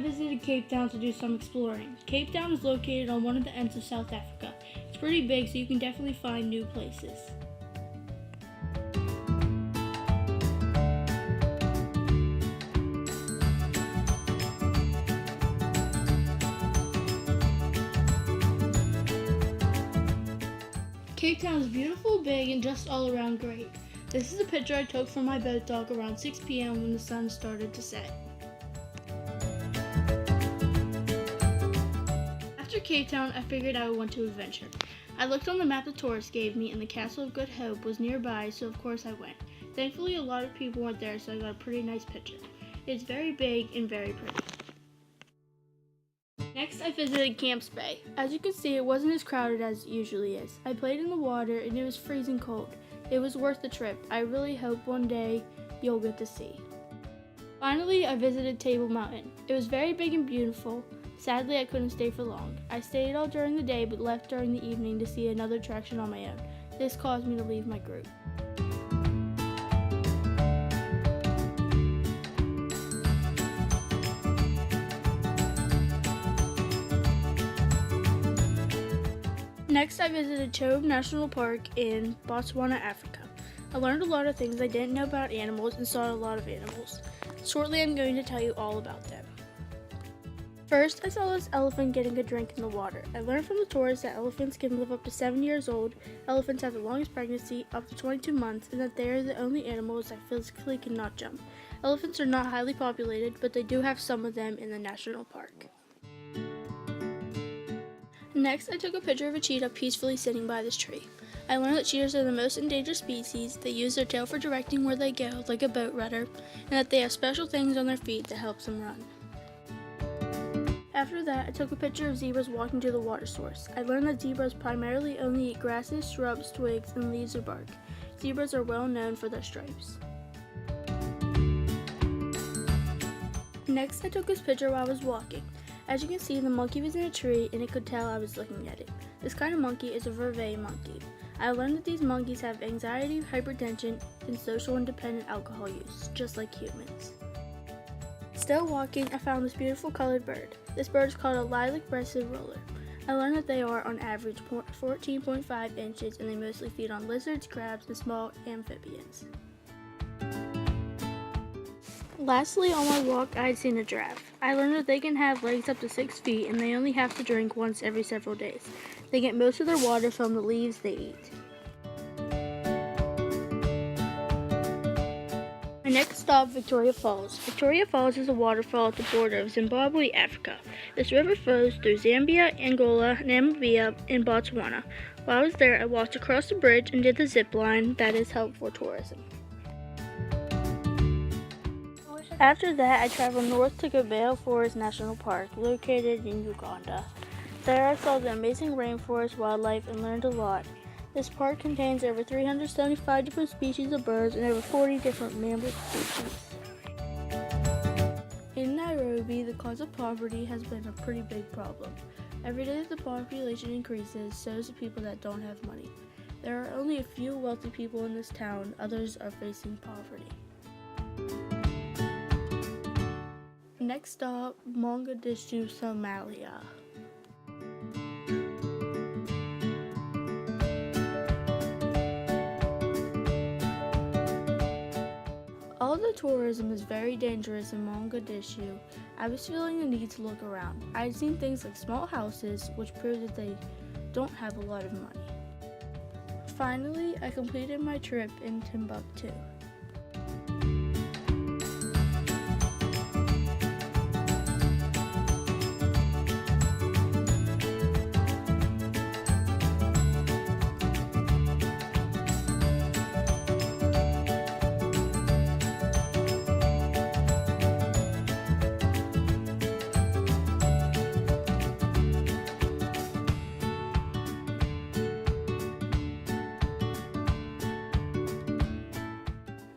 visited Cape Town to do some exploring. Cape Town is located on one of the ends of South Africa. It's pretty big, so you can definitely find new places. Cape Town is beautiful, big, and just all around great. This is a picture I took from my boat dock around 6 p.m. when the sun started to set. After Cape Town, I figured I would want to adventure. I looked on the map the tourists gave me, and the Castle of Good Hope was nearby, so of course I went. Thankfully, a lot of people weren't there, so I got a pretty nice picture. It's very big and very pretty. Next, I visited Camps Bay. As you can see, it wasn't as crowded as it usually is. I played in the water, and it was freezing cold. It was worth the trip. I really hope one day you'll get to see. Finally, I visited Table Mountain. It was very big and beautiful. Sadly, I couldn't stay for long. I stayed all during the day but left during the evening to see another attraction on my own. This caused me to leave my group. Next, I visited Chobe National Park in Botswana, Africa. I learned a lot of things I didn't know about animals and saw a lot of animals. Shortly, I'm going to tell you all about them. First, I saw this elephant getting a drink in the water. I learned from the tourists that elephants can live up to 7 years old, elephants have the longest pregnancy, up to 22 months, and that they are the only animals that physically cannot jump. Elephants are not highly populated, but they do have some of them in the national park. Next, I took a picture of a cheetah peacefully sitting by this tree. I learned that cheetahs are the most endangered species, they use their tail for directing where they go, like a boat rudder, and that they have special things on their feet that helps them run. After that, I took a picture of zebras walking to the water source. I learned that zebras primarily only eat grasses, shrubs, twigs, and leaves or bark. Zebras are well known for their stripes. Next, I took this picture while I was walking. As you can see, the monkey was in a tree and it could tell I was looking at it. This kind of monkey is a vervet monkey. I learned that these monkeys have anxiety, hypertension, and social independent alcohol use, just like humans. Still walking, I found this beautiful colored bird. This bird is called a lilac-breasted roller. I learned that they are on average 14.5 inches and they mostly feed on lizards, crabs, and small amphibians. Lastly, on my walk, I had seen a giraffe. I learned that they can have legs up to 6 feet and they only have to drink once every several days. They get most of their water from the leaves they eat. My next stop, Victoria Falls. Victoria Falls is a waterfall at the border of Zimbabwe, Africa. This river flows through Zambia, Angola, Namibia, and Botswana. While I was there, I walked across the bridge and did the zip line that is helpful for tourism. After that, I traveled north to Gobeo Forest National Park, located in Uganda. There I saw the amazing rainforest, wildlife, and learned a lot. This park contains over 375 different species of birds and over 40 different mammal species. In Nairobi, the cause of poverty has been a pretty big problem. Every day that the population increases, so does the people that don't have money. There are only a few wealthy people in this town, others are facing poverty. Next stop, Mogadishu, Somalia. Although tourism is very dangerous in Mogadishu, I was feeling the need to look around. I had seen things like small houses, which proved that they don't have a lot of money. Finally, I completed my trip in Timbuktu.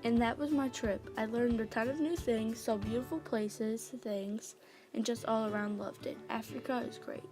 And that was my trip. I learned a ton of new things, saw beautiful places, and just all around loved it. Africa is great.